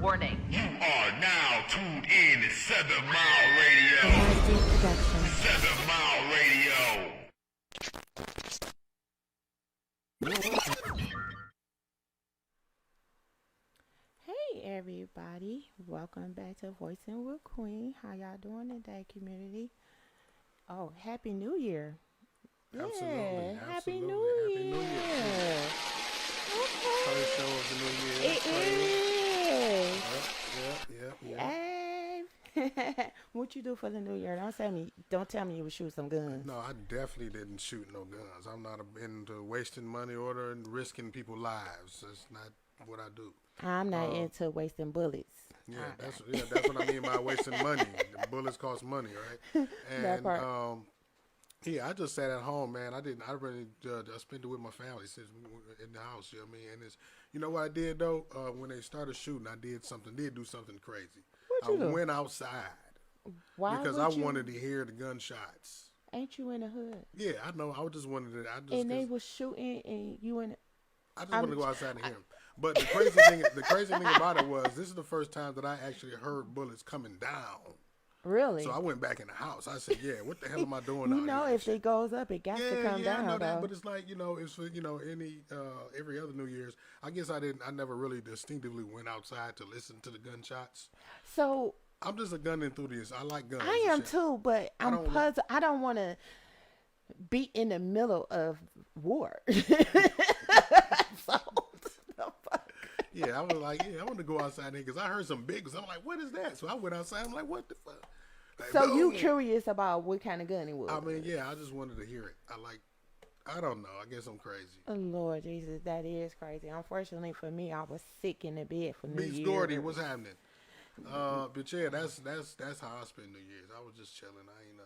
Warning. You are now tuned in to 7 Mile Radio. Production. 7 Mile Radio. Hey everybody, welcome back to Voicing with Queen. How y'all doing today, community? Oh, Happy New Year. Absolutely, Yeah, Happy absolutely. New Happy New Year. Okay. First show of the new year. It is. Yep. Hey. What you do for the new year? Don't tell me you would shoot some guns. No, I definitely didn't shoot no guns. I'm not into wasting money or risking people's lives. That's not what I do. I'm not into wasting bullets. Yeah, that's what I mean by wasting money. The bullets cost money, right? That part. Yeah, I just sat at home, man. I really I spent it with my family since we were in the house. You know what I mean? And you know what I did though? When they started shooting, I did do something crazy. What'd you do? Went outside. Why Because would I you? wanted to hear the gunshots. Ain't you in the hood? Yeah, I know. I just wanted to. And they was shooting, and you in. I just wanted to go outside and hear them. But the crazy thing about it was, this is the first time that I actually heard bullets coming down. Really? So I went back in the house. I said, "Yeah, what the hell am I doing?" You out know, here? if it goes up, it got to come down. I know that, though. but it's like it's for any every other New Year's. I guess I never really distinctively went outside to listen to the gunshots. So I'm just a gun enthusiast. I like guns. I and am shit. too, but I'm puzzled. I don't want to be in the middle of war. So, the fuck? Yeah, I was like, I want to go outside there because I heard some big ones. I'm like, what is that? So I went outside. I'm like, what the fuck? Like, So you boom. curious about what kind of gun it was? I mean, yeah, I just wanted to hear it. I don't know. I guess I'm crazy. Oh, Lord Jesus, that is crazy. Unfortunately for me, I was sick in the bed for New Big Year's. Gordy, what's happening? But yeah, that's how I spend New Year's. I was just chilling. I ain't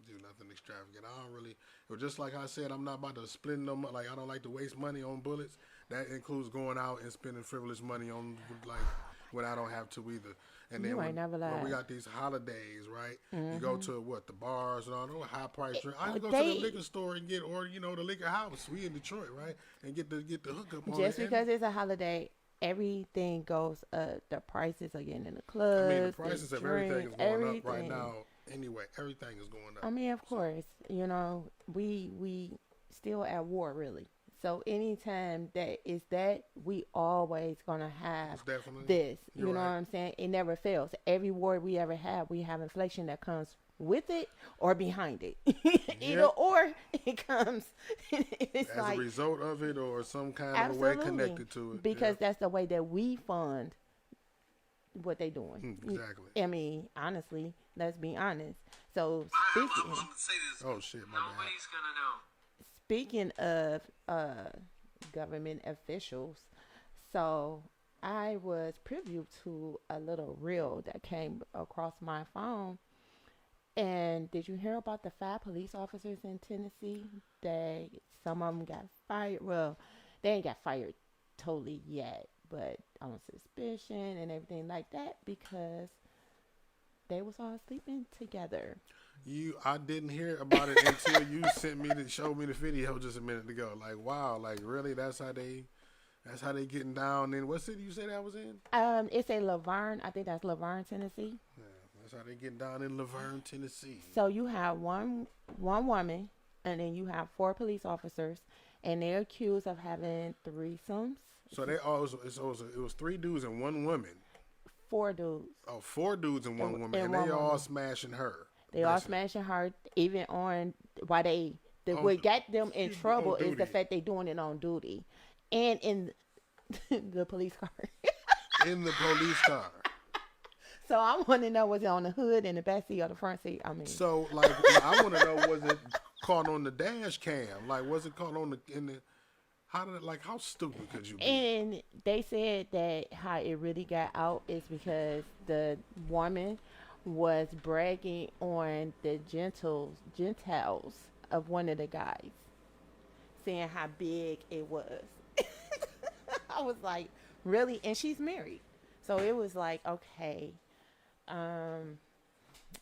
do nothing extravagant. I don't really. It was just like I said. I'm not about to spend no money. Like I don't like to waste money on bullets. That includes going out and spending frivolous money on like when I don't have to either. And then You ain't when, never when we lied. got these holidays, right? You go to the bars and all those high price drinks. I go to They- the liquor store and get, or the liquor house. We in Detroit, right? And get the hookup on Just it. because it's a holiday, everything goes up. The prices are getting in the clubs. I mean, the prices of everything is drinks, going up right everything. now. Anyway, everything is going up. I mean, of course, we still at war, really. So anytime we always gonna have Most definitely. this. You're You know right. what I'm saying? It never fails. Every war we ever have, we have inflation that comes with it or behind it. Either or, it comes. It's As like a result of it or some kind of a way absolutely connected to it. because that's the way that we fund what they doing. Exactly. I mean, honestly, let's be honest. So Oh shit, my bad. Nobody's gonna know. speaking of government officials, so I was privy to a little reel that came across my phone. And did you hear about the 5 police officers in Tennessee? Some of them got fired. Well, they ain't got fired totally yet, but on suspicion and everything like that because they was all sleeping together. I didn't hear about it until you showed me the video just a minute ago. Like, wow, like really that's how they getting down in what city you said that was in? It's a Laverne. I think that's Laverne, Tennessee. Yeah, that's how they getting down in Laverne, Tennessee. So you have one woman, and then you have 4 police officers, and they're accused of having threesomes. So it was 3 dudes and 1 woman. 4 dudes. Oh, 4 dudes and 1 woman, and and one they all woman. smashing her. They all basically. smashing her, even on why On- what got them in trouble is the duty. fact they doing it on duty, and in the police car. in the police car. So I want to know, was it on the hood, in the back seat, or the front seat? I mean, So like I want to know, was it caught on the dash cam? Like was it caught on how stupid could you be? and they said that how it really got out is because the woman was bragging on the gentiles of one of the guys, saying how big it was. I was like, really? And she's married. So it was like, okay,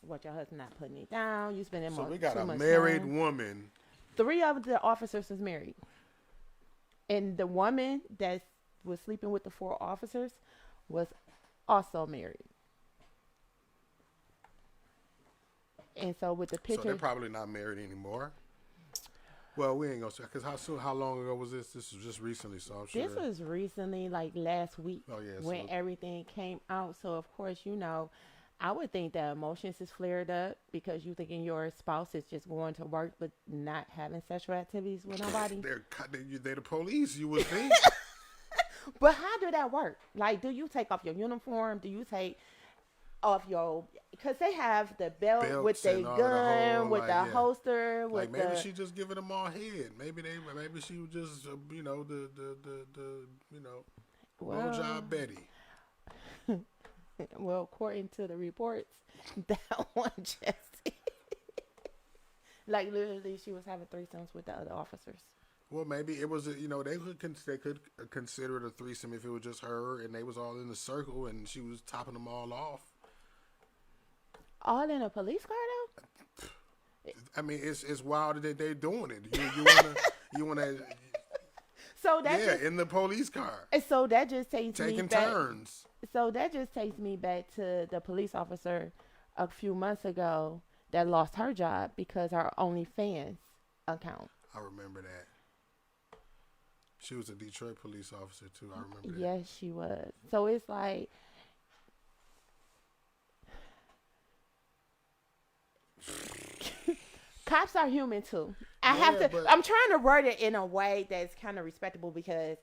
what, your husband not putting it down? You spending So more, we got too a much married time. woman. 3 of the officers was married. And the woman that's was sleeping with the 4 officers was also married. And so with the So they're picture, probably not married anymore. Well, we ain't gonna say because how long ago was this? This was just recently, so I'm sure. this was recently, like last week, Oh yeah, when so everything came out. So of course, I would think that emotions is flared up because you thinking your spouse is just going to work but not having sexual activities with nobody. they're the police. You would think. But how do that work? Like, do you take off your uniform? Do you take off your? Because they have the belt Belts with the and all gun, the whole, with like, the yeah. holster, with Like maybe the. she just giving them all head. Maybe she was just the Well, blowjob Betty. well, according to the reports, that one just like literally she was having threesomes with the other officers. Well, maybe it was they could consider it a threesome if it was just her and they was all in a circle and she was topping them all off. All in a police car though. I mean, it's wild that they're doing it. You wanna So that yeah, just in the police car so that just takes me taking back. turns. So that just takes me back to the police officer a few months ago that lost her job because her OnlyFans account. I remember that. She was a Detroit police officer too. I remember that. Yes, she was. So it's like cops are human too. I'm trying to word it in a way that's kind of respectable because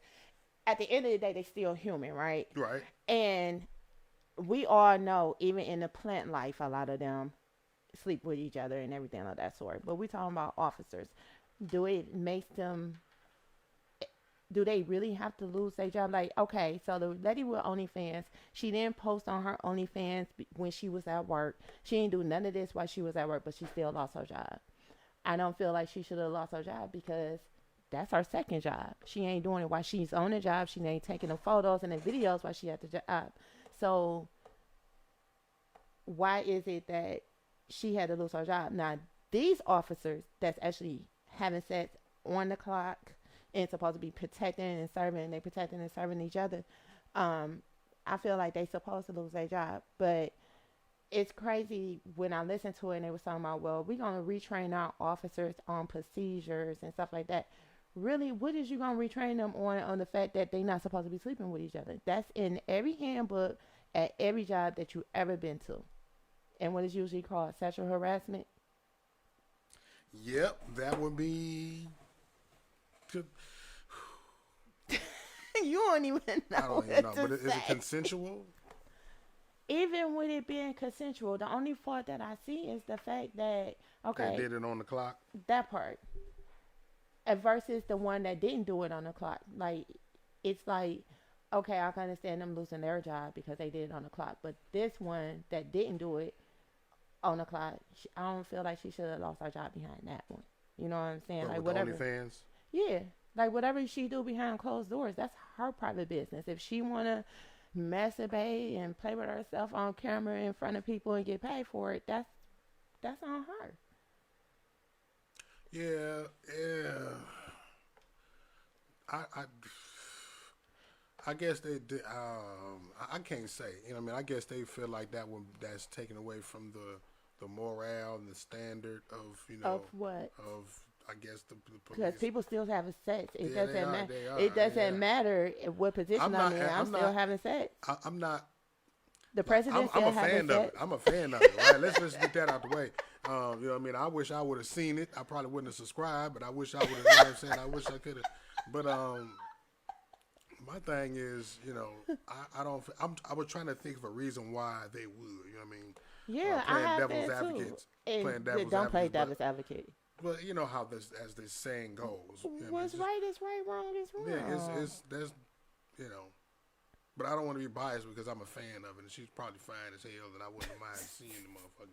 at the end of the day, they still human, right? Right. And we all know, even in the plant life, a lot of them sleep with each other and everything of that sort. But we're talking about officers. Do it make them? Do they really have to lose their job? Like, okay, so the lady with OnlyFans, she didn't post on her OnlyFans when she was at work. She didn't do none of this while she was at work, but she still lost her job. I don't feel like she should have lost her job because that's her second job. She ain't doing it while she's on the job. She ain't taking the photos and the videos while she at the job. So why is it that she had to lose her job? Now, these officers that's actually having sex on the clock and supposed to be protecting and serving, and they protecting and serving each other, I feel like they supposed to lose their job. But it's crazy when I listened to it and they was talking about, well, we're going to retrain our officers on procedures and stuff like that. Really, what is you going to retrain them on the fact that they're not supposed to be sleeping with each other? That's in every handbook at every job that you ever been to. And what is usually called sexual harassment. Yep, that would be. You don't even know. I don't even know, but is it consensual? Even with it being consensual, the only fault that I see is the fact that, okay, They did it on the clock. that part, versus the one that didn't do it on the clock. Like, it's like, okay, I can understand them losing their job because they did it on the clock, but this one that didn't do it on the clock, I don't feel like she should have lost her job behind that one. You know what I'm saying? But like with whatever. OnlyFans. Yeah, like whatever she do behind closed doors, that's her private business. If she wanna masturbate and play with herself on camera in front of people and get paid for it, that's on her. Yeah. I guess they did. I can't say. You know, what I mean, I guess they feel like that's taken away from the morale and the standard of Of what? of I guess the Because police. people still having sex. It Yeah, doesn't matter. they are, It doesn't yeah. matter what position I'm in. I'm still not- having sex. I'm not. The president I'm still a having fan of sex. it. I'm a fan of it. Right? Let's get that out the way. You know what I mean? I wish I would have seen it. I probably wouldn't have subscribed, but I wish I would have. You know what I'm saying? I wish I could have. But my thing is, I don't. I was trying to think of a reason why they would. You know what I mean? Yeah, I playing have devil's that advocates. too. And Playing devil's don't play advocates, devil's advocate. But you know how as this saying goes. You know what I mean? What's right is right, wrong is wrong. Yeah, it's that's But I don't want to be biased because I'm a fan of it, and she's probably fine as hell, and I wouldn't mind seeing the motherfucker.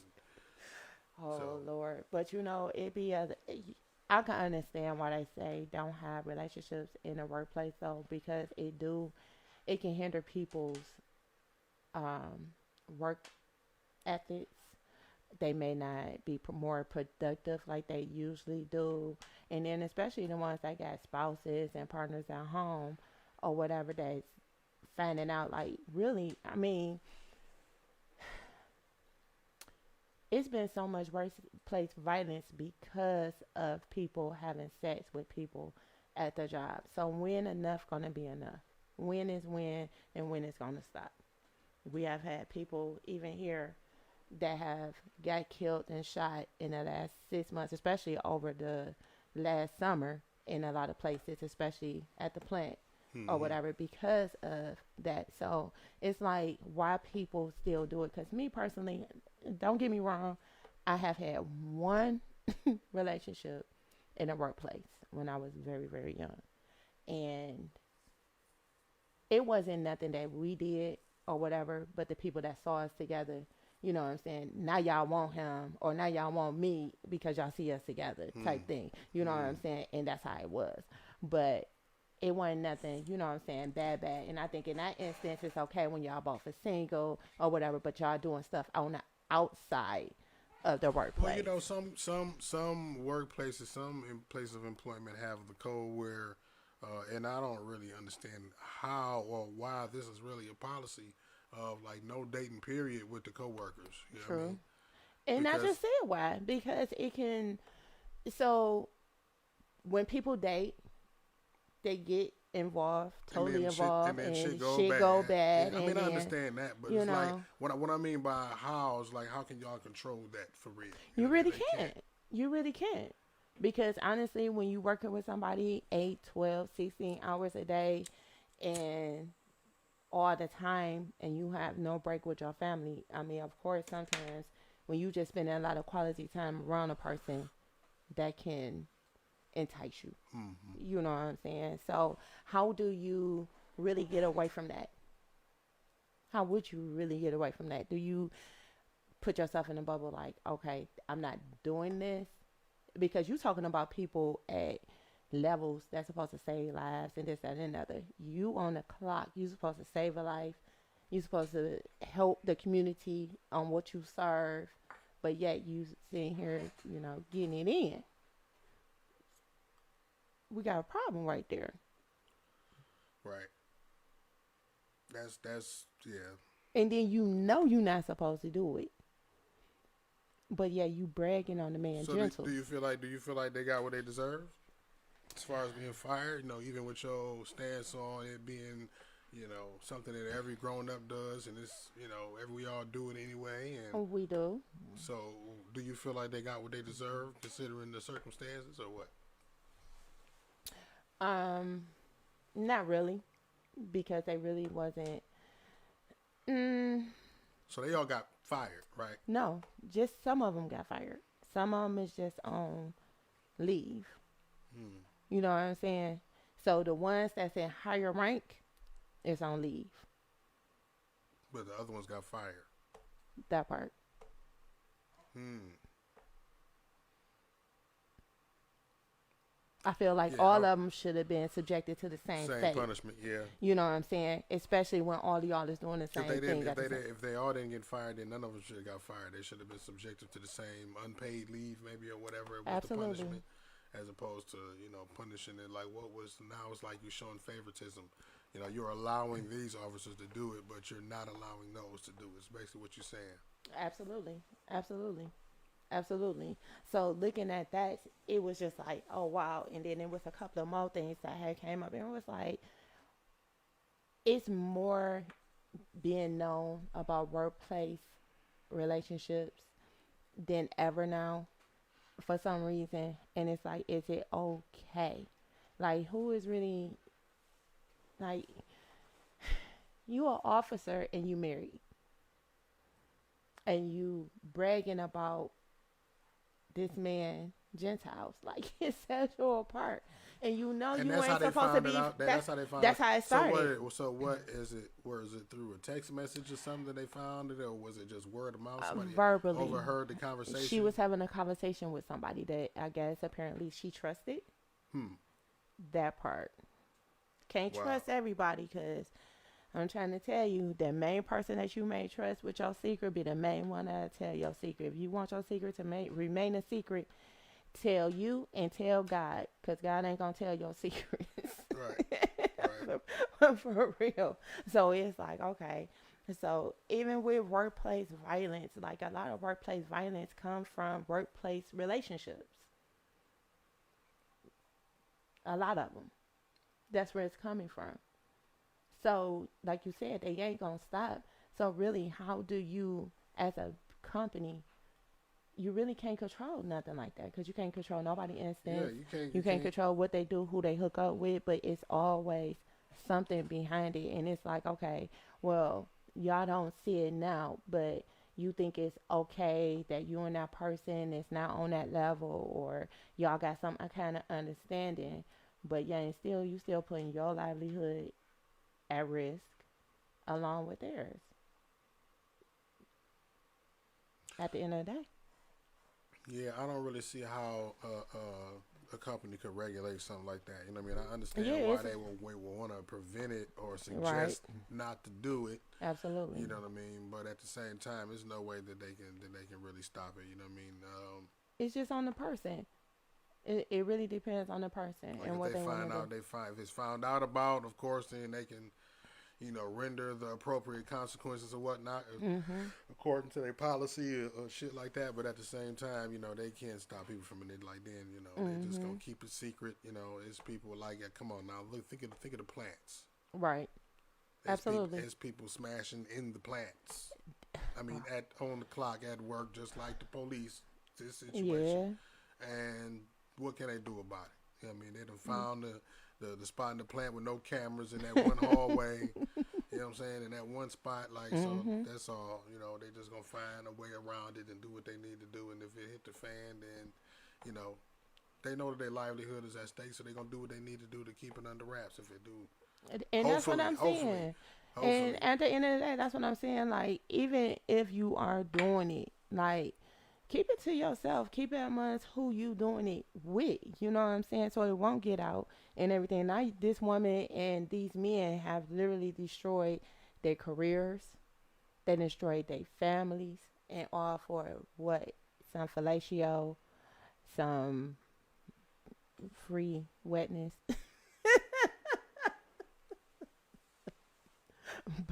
Oh Lord, but it be I can understand why they say don't have relationships in the workplace though, because it can hinder people's work ethics. They may not be more productive like they usually do, and then especially the ones that got spouses and partners at home. or whatever that's finding out, like, really, I mean, it's been so much workplace violence because of people having sex with people at the job. So when enough gonna be enough? When is when, and when it's gonna stop? We have had people even here that have got killed and shot in the last 6 months, especially over the last summer in a lot of places, especially at the plant or whatever, because of that. So it's like, why people still do it? Because me personally, don't get me wrong, I have had one relationship in a workplace when I was very, very young. And it wasn't nothing that we did or whatever, but the people that saw us together, you know what I'm saying? Now y'all want him, or now y'all want me because y'all see us together type thing. You know what I'm saying? And that's how it was. But it wasn't nothing, you know what I'm saying, bad. And I think in that instance, it's okay when y'all both are single or whatever, but y'all doing stuff on the outside of the workplace. Well, you know, some workplaces, places of employment have the code where, and I don't really understand how or why this is really a policy of like no dating period with the coworkers. You know True. what I mean? And I just said why. Because it can, so when people date, they get involved, totally involved, and shit go bad. Yeah, I mean, I understand that, but it's know, like, what I mean by how is like, how can y'all control that for real? You really can't. You really can't. Because honestly, when you working with somebody 8, 12, 16 hours a day and all the time, and you have no break with your family, I mean, of course, sometimes when you just spend a lot of quality time around a person, that can entice you. You know what I'm saying? So how do you really get away from that? How would you really get away from that? Do you put yourself in a bubble like, okay, I'm not doing this? Because you're talking about people at levels that's supposed to save lives and this, that, and another. You on the clock. You're supposed to save a life. You're supposed to help the community on what you serve. But yet you sitting here, you know, getting it in. We got a problem right there. Right. That's yeah. And then you know you're not supposed to do it. But yeah, you bragging on the man gentle. Do you feel like they got what they deserve? As far as being fired, you know, even with your stance on it being, you know, something that every grown up does, and it's, you know, we all do it anyway. And we do. So, do you feel like they got what they deserve, considering the circumstances, or what? Not really, because they really wasn't. So they all got fired, right? No, just some of them got fired. Some of them is just on leave. You know what I'm saying? So the ones that's in higher rank is on leave. But the other ones got fired. That part. I feel like all of them should have been subjected to the same fate. Punishment, yeah. You know what I'm saying? Especially when all of y'all is doing the same thing. If they all didn't get fired, then none of them should have got fired. They should have been subjected to the same unpaid leave, maybe, or whatever it was. Absolutely. The punishment, as opposed to, you know, punishing it like what was now. It's like you're showing favoritism. You know, you're allowing these officers to do it, but you're not allowing those to do it. It's basically what you're saying. Absolutely. So looking at that, it was just like, oh wow. And then there was a couple of more things that had came up, and it was like, it's more being known about workplace relationships than ever now for some reason. And it's like, is it okay? Like, who is really, like, you an officer and you married, and you bragging about this man Gentiles, like his sexual part, and you know you ain't supposed to be. That's how they found. That's how it started. So what is it? Was it through a text message or something that they found it, or was it just word of mouth? Somebody verbally overheard the conversation. She was having a conversation with somebody that I guess apparently she trusted. That part. Can't trust everybody, because I'm trying to tell you, the main person that you may trust with your secret be the main one that'll tell your secret. If you want your secret to remain a secret, tell you and tell God, because God ain't going to tell your secrets. Right. For real. So it's like, okay. So even with workplace violence, like a lot of workplace violence comes from workplace relationships. A lot of them. That's where it's coming from. So, like you said, they ain't gonna stop. So really, how do you, as a company, you really can't control nothing like that because you can't control nobody Yeah, instance. you can't. You You can't can't. control what they do, who they hook up with, but it's always something behind it. And it's like, okay, well, y'all don't see it now, but you think it's okay that you and that person is not on that level, or y'all got some kind of understanding, but yeah, and still, you still putting your livelihood at risk along with theirs at the end of the day. Yeah, I don't really see how a company could regulate something like that. You know what I mean? I Yeah, understand why it's they will want to prevent it or right. suggest not to do it. Absolutely. You know what I mean? But at the same time, there's no way that they can really stop it. You know what I mean? It's just on the person. It really depends on the person Like and if what they they want to find do. out, if it's found out about, of course, then they can render the appropriate consequences or whatnot Mhm. according to their policy or shit like that. But at the same time, they can't stop people from it. Like then, they just gonna Mhm. keep it secret. It's people like, come on now, look, think of the plants. Right. Absolutely. As people smashing in the plants. I mean, at on the clock at work, just like the police. This situation, Yeah. and what can they do about it? I mean, they done found the spot in the plant with no cameras in that one hallway. You know what I'm saying? In that one spot, like, so Mhm. that's all. They just gonna find a way around it and do what they need to do. And if it hit the fan, then, you know, they know that their livelihood is at stake, so they're gonna do what they need to do to keep it under wraps. If it do, And that's what I'm hopefully, saying. And hopefully, at the end of the day, that's what I'm saying. Like, even if you are doing it, like, keep it to yourself. Keep it amongst who you doing it with. You know what I'm saying? So it won't get out and everything. Now, this woman and these men have literally destroyed their careers. They destroyed their families, and all for what? Some fellatio, some free wetness.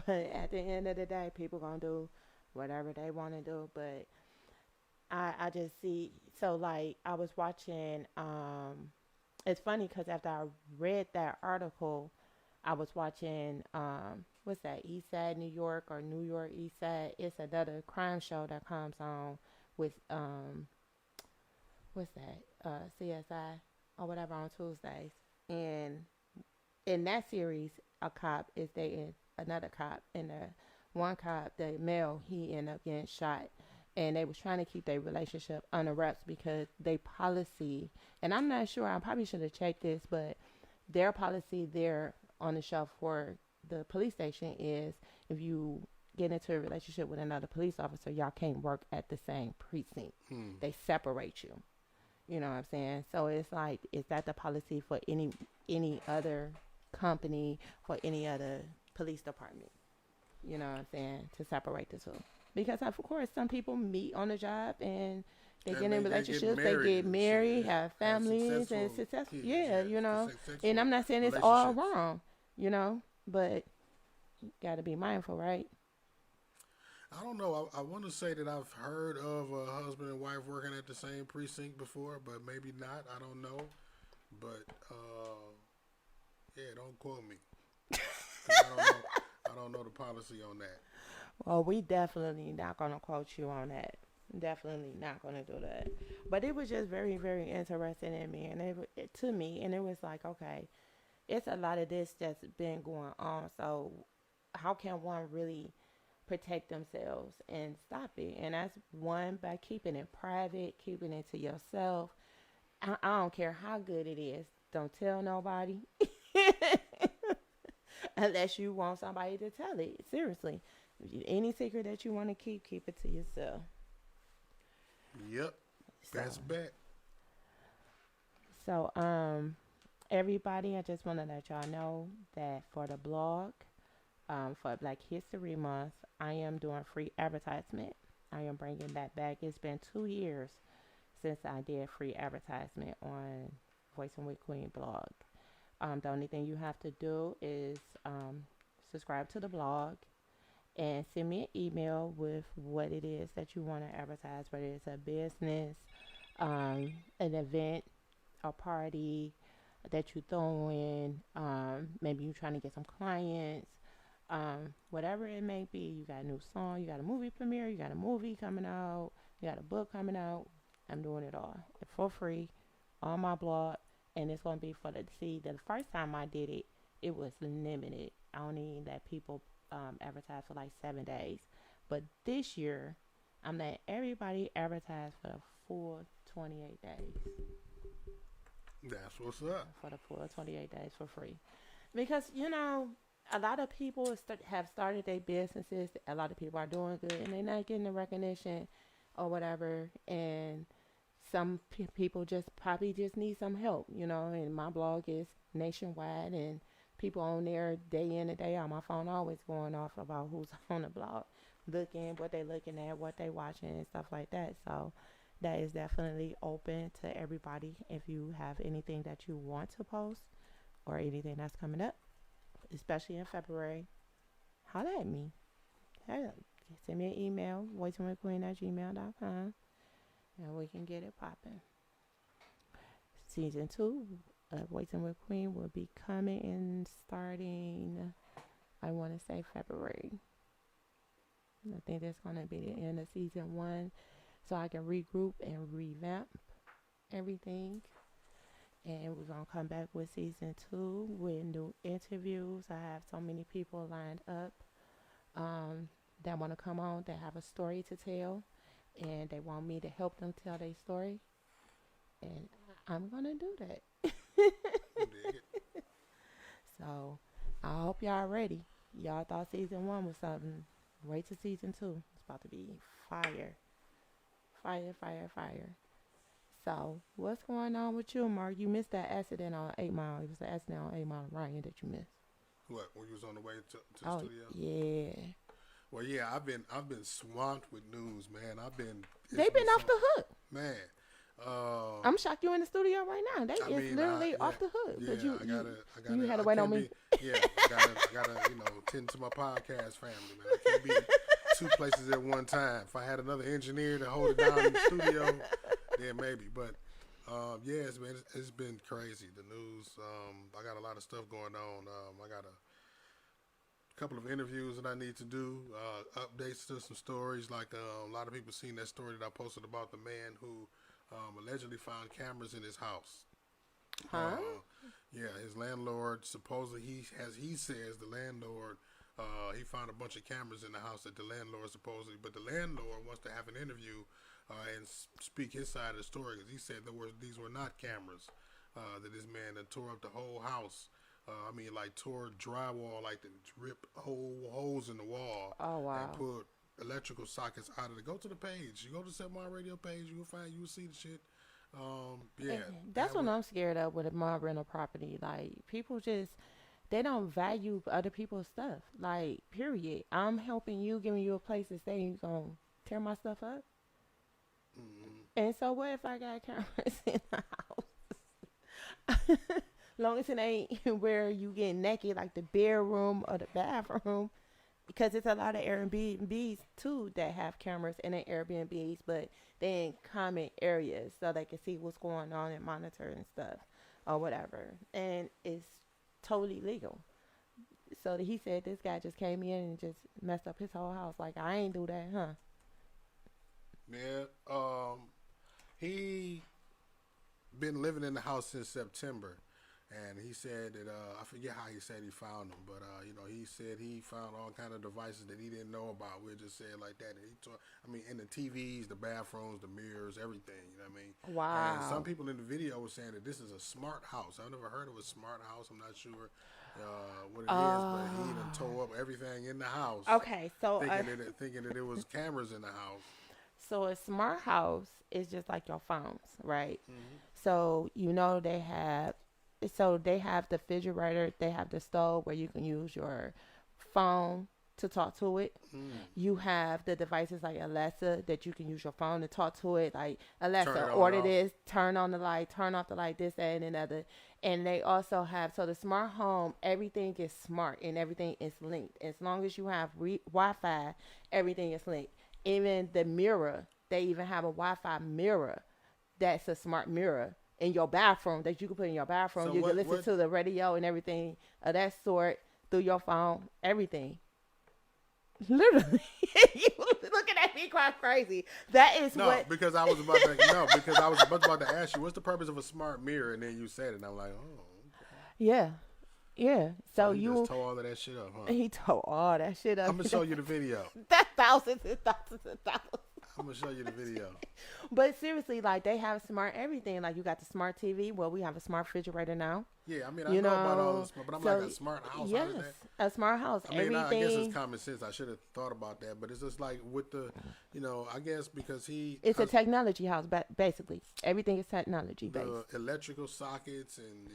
But at the end of the day, people gonna do whatever they want to do. But I just see, so like I was watching. It's funny because after I read that article, I was watching. What's that? East Side New York or New York East Side? It's another crime show that comes on with what's that? CSI or whatever on Tuesdays. And in that series, a cop is dating another cop, and the one cop, the male, he ended up getting shot, and they was trying to keep their relationship under wraps because they policy, and I'm not sure, I probably should have checked this, but their policy there on the shelf for the police station is if you get into a relationship with another police officer, y'all can't work at the same precinct. They separate you. You know what I'm saying? So it's like, is that the policy for any other company, for any other police department? You know what I'm saying? To separate the two. Because of course some people meet on the job and they get and in they get relationships, they married get and shit, married, yeah, have have families and successful successful, kids, yeah, yeah, you know. And successful I'm not saying it's all relationships. wrong, you know, but you gotta be mindful, right? I don't know. I want to say that I've heard of a husband and wife working at the same precinct before, but maybe not. I don't know. But yeah, don't quote me because I don't know. I don't know the policy on that. Well, we definitely not gonna quote you on that. Definitely not gonna do that. But it was just very, very interesting in me, and to me, and it was like, okay, it's a lot of this that's been going on. So, how can one really protect themselves and stop it? And that's one, by keeping it private, keeping it to yourself. I don't care how good it is. Don't tell nobody unless you want somebody to tell it. Seriously, any secret that you want to keep it to yourself. Yep, So, best bet. so, everybody, I just want to let y'all know that for the blog, for Black History Month, I am doing free advertisement. I am bringing that back. It's been 2 years since I did free advertisement on Voice and with Queen blog. The only thing you have to do is subscribe to the blog and send me an email with what it is that you want to advertise, whether it's a business, an event, a party that you throw in. Maybe you're trying to get some clients. Whatever it may be, you got a new song, you got a movie premiere, you got a movie coming out, you got a book coming out. I'm doing it all for free on my blog, and it's going to be for the see. The first time I did it, it was limited. I only let people advertise for like 7 days, but this year I'm letting everybody advertise for the full 28 days. That's what's up. For the full 28 days for free, because a lot of people have started their businesses. A lot of people are doing good, and they're not getting the recognition or whatever. And some people just probably just need some help, And my blog is nationwide, and people on there day in and day out. My phone always going off about who's on the blog, looking what they looking at, what they watching, and stuff like that. So that is definitely open to everybody. If you have anything that you want to post or anything that's coming up, especially in February, holla at me. Hey, send me an email, voicingwithqueen@gmail.com, and we can get it popping. Season 2 of Voicing with Queen will be coming in starting, I want to say February. I think that's going to be the end of season 1, so I can regroup and revamp everything. And we're going to come back with season 2 with new interviews. I have so many people lined up that want to come on, that have a story to tell, and they want me to help them tell their story. And I'm going to do that. So I hope y'all ready. Y'all thought season 1 was something. Wait till season 2. It's about to be fire. Fire, fire, fire. So, what's going on with you, Mark? You missed that accident on 8 Mile. It was the accident on 8 Mile Ryan that you missed. What? When you was on the way to the studio? Yeah. Well, yeah, I've been swamped with news, man. They've been off the hook, man. I'm shocked you're in the studio right now. They is literally off the hook. Yeah, But you you had to wait on me. Yeah, I gotta, tend to my podcast family, man. I can't be two places at one time. If I had another engineer to hold it down in the studio, then maybe. But it's been crazy. The news. I got a lot of stuff going on. I got a couple of interviews that I need to do. Updates to some stories. Like a lot of people seen that story that I posted about the man who allegedly found cameras in his house. Huh? Yeah, his landlord supposedly he says the landlord he found a bunch of cameras in the house that the landlord supposedly, but the landlord wants to have an interview and speak his side of the story, because he said these were not cameras, that this man that tore up the whole house. Tore drywall, like the rip holes in the wall. Oh, wow. And put electrical sockets out of it. Go to the page. You go to Set My Radio page, you will see the shit. That's what I'm scared of with my rental property. Like, people they don't value other people's stuff. Like, period. I'm helping you, giving you a place to stay, and you gonna tear my stuff up? Mm-hmm. And so what if I got cameras in the house? Long as it ain't where you get naked, like the bedroom or the bathroom. Because it's a lot of Airbnbs, too, that have cameras in the Airbnbs, but they in common areas so they can see what's going on and monitor and stuff or whatever. And it's totally legal. So he said this guy just came in and just messed up his whole house. Like, I ain't do that, huh? Yeah. He been living in the house since September. And he said that, I forget how he said he found them, but, he said he found all kind of devices that he didn't know about. We'll just say it like that. And in the TVs, the bathrooms, the mirrors, everything, you know what I mean? Wow. And some people in the video were saying that this is a smart house. I've never heard of a smart house. I'm not sure what it is, but he done tore up everything in the house. Okay, so... Thinking that there was cameras in the house. So a smart house is just like your phones, right? Mm-hmm. So, they have the refrigerator, they have the stove where you can use your phone to talk to it. You have the devices like Alexa that you can use your phone to talk to it. Like, Alexa, order this, turn on the light, turn off the light, this, that, and another. And they also have, so the smart home, everything is smart and everything is linked. As long as you have Wi-Fi, everything is linked. Even the mirror, they even have a Wi-Fi mirror that's a smart mirror in your bathroom that you can put in your bathroom. So you can listen to the radio and everything of that sort through your phone, everything. Literally, you looking at me quite crazy. That is because I was about to ask you, what's the purpose of a smart mirror, and then you said it, and I'm like, oh, okay. yeah. So you just tore all of that shit up, huh? He tore all that shit up. I'm gonna show you the video. That's thousands and thousands of dollars. I'm gonna show you the video. But seriously, like, they have smart everything. Like, you got the smart TV. Well, we have a smart refrigerator now. Yeah, I mean, I know about all this, but I'm like, a smart house. Yes, a smart house. I mean, I guess it's common sense. I should have thought about that, but it's just like with the, I guess because it's a technology house, basically. Everything is technology based. The electrical sockets and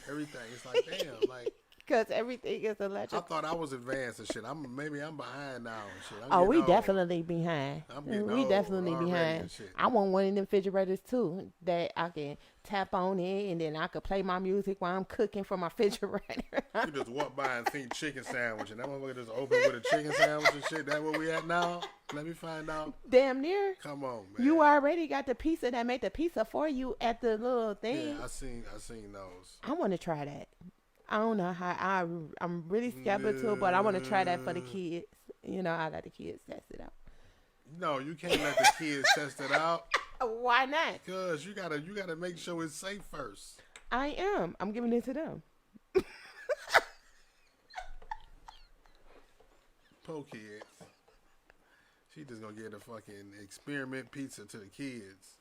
everything. It's like, damn, like. Because everything is electric. I thought I was advanced and shit. Maybe I'm behind now and shit. We definitely behind. We definitely behind. I want one of them refrigerators too that I can tap on it and then I could play my music while I'm cooking from my refrigerator. You just walk by and see chicken sandwich and that motherfucker just open with a chicken sandwich and shit. That where we at now? Let me find out. Damn near. Come on, man. You already got the pizza that made the pizza for you at the little thing. Yeah, I seen those. I want to try that. I don't know how I'm really skeptical, but I want to try that for the kids. I let the kids test it out. No, you can't let the kids test it out. Why not? Because you gotta make sure it's safe first. I am. I'm giving it to them. Poor kids. She just gonna get a fucking experiment pizza to the kids.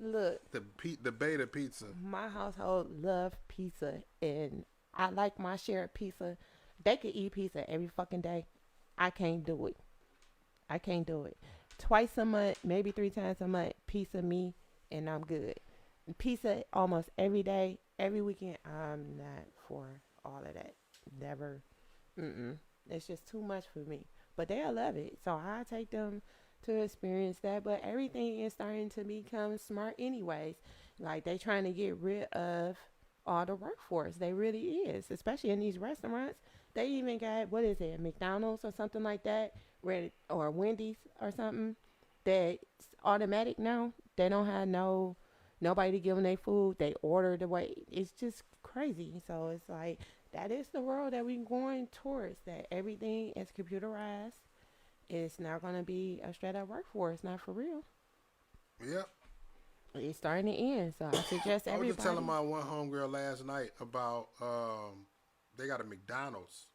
Look, the beta pizza. My household love pizza, and I like my share of pizza. They could eat pizza every fucking day. I can't do it. Twice a month, maybe 3 times a month, pizza me, and I'm good. Pizza almost every day, every weekend. I'm not for all of that. Never. It's just too much for me. But they'll love it, so I take them to experience that. But everything is starting to become smart anyways. Like, they trying to get rid of all the workforce. They really is, especially in these restaurants. They even got, what is it, McDonald's or something like that, or Wendy's or something, that's automatic now. They don't have nobody to give them their food. They order the way. It's just crazy. So it's like, that is the world that we're going towards, that everything is computerized. It's not going to be a straight up workforce, not for real. Yep. It's starting to end, so I suggest everybody. I was just telling my one homegirl last night about they got a McDonald's.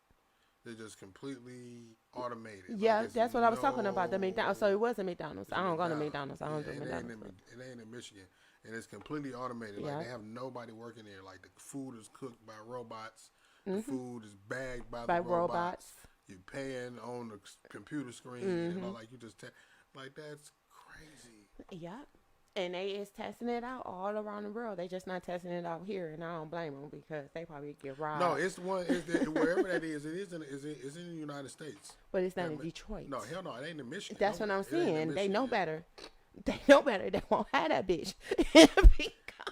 They're just completely automated. Yeah, like, that's what I was talking about, the McDonald's. So it was a McDonald's. I don't go to McDonald's. I don't do McDonald's. It ain't in Michigan. And it's completely automated. Yeah. Like, they have nobody working there. Like, the food is cooked by robots. The food is bagged by the robots. You're paying on the computer screen. Like, you just like, that's crazy. Yeah. And they is testing it out all around the world. They just not testing it out here, and I don't blame them because they probably get robbed. No, it's wherever that is. It is in the United States. But it's not in Detroit. No, hell no, it ain't in Michigan. That's what I'm saying. They know better. They know better. They won't have that bitch.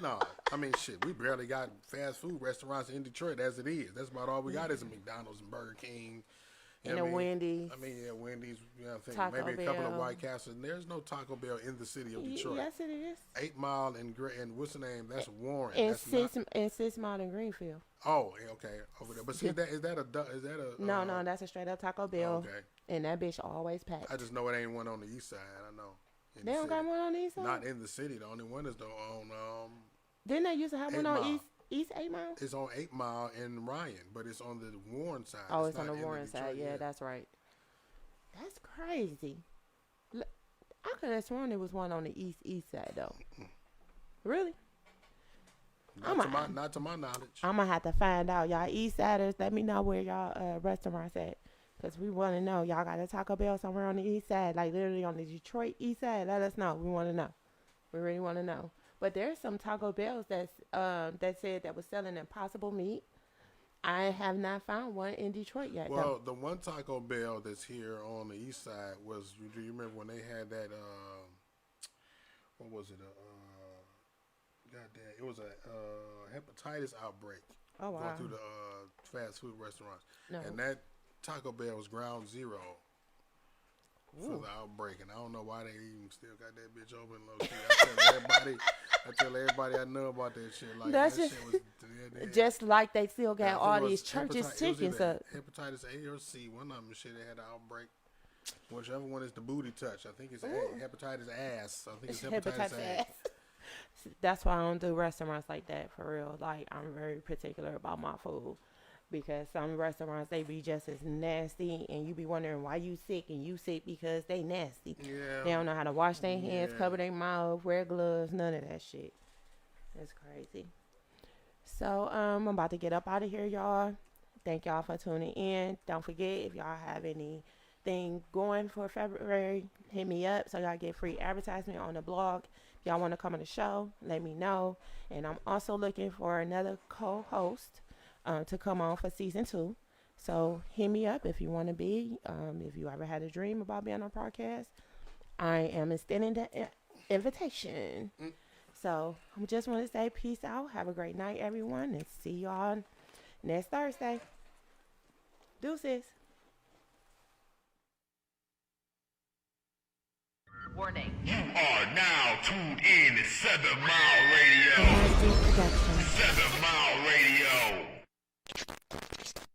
No, I mean, shit, we barely got fast food restaurants in Detroit as it is. That's about all we got is a McDonald's and Burger King. And a Wendy's. I mean, yeah, Wendy's. I think Taco maybe a couple Bell. of White Castles. There's no Taco Bell in the city of Detroit. Yes, it is. 8 Mile and what's the name? That's Warren. And that's 6 Mile in Greenfield. Oh, okay, over there. But see, is that a? No, that's a straight up Taco Bell. Okay. And that bitch always packed. I just know it ain't one on the east side. I know. They don't got one on the east side. Not in the city. The only one is on. Didn't they used to have one on East 8 Mile? It's on 8 Mile in Ryan, but it's on the Warren side. Oh, it's on the Warren side. Yeah, that's right. That's crazy. I could have sworn there was one on the east side though. Really? Not to my knowledge. I'm gonna have to find out, y'all East Siders. Let me know where y'all restaurants at, cause we want to know. Y'all got a Taco Bell somewhere on the east side, like literally on the Detroit east side? Let us know. We want to know. We really want to know. But there's some Taco Bells that said that was selling Impossible meat. I have not found one in Detroit yet. Well, the one Taco Bell that's here on the east side was. Do you remember when they had that? What was it? Goddamn! It was a hepatitis outbreak Oh going wow. through the fast food restaurants, No. and that Taco Bell was ground zero for Ooh. the outbreak. And I don't know why they even still got that bitch open low key. I tell everybody I know about that shit. Like That's that just- shit was dead. Just like they still I got think all it was these churches it was chickens either up. Hepatitis A or C, one of them shit they had an outbreak. Whichever one is the booty touch. I think it's Ooh. hepatitis ass. I think it's Hepatitis ass. That's why I don't do restaurants like that for real. Like I'm very particular about my food because some restaurants they be just as nasty, and you be wondering why you sick, and you sick because they nasty. Yeah. They don't know how to wash their hands, Yeah. cover their mouth, wear gloves, none of that shit. That's crazy. So I'm about to get up out of here, y'all. Thank y'all for tuning in. Don't forget, if y'all have anything going for February, hit me up so y'all get free advertisement on the blog. If y'all want to come on the show, let me know. And I'm also looking for another co-host to come on for season 2. So hit me up if you want to be. If you ever had a dream about being on a podcast, I am extending the invitation. So I just want to say peace out. Have a great night, everyone, and see y'all next Thursday. Deuces. Warning. You are now tuned in to 7 Mile Radio. Production.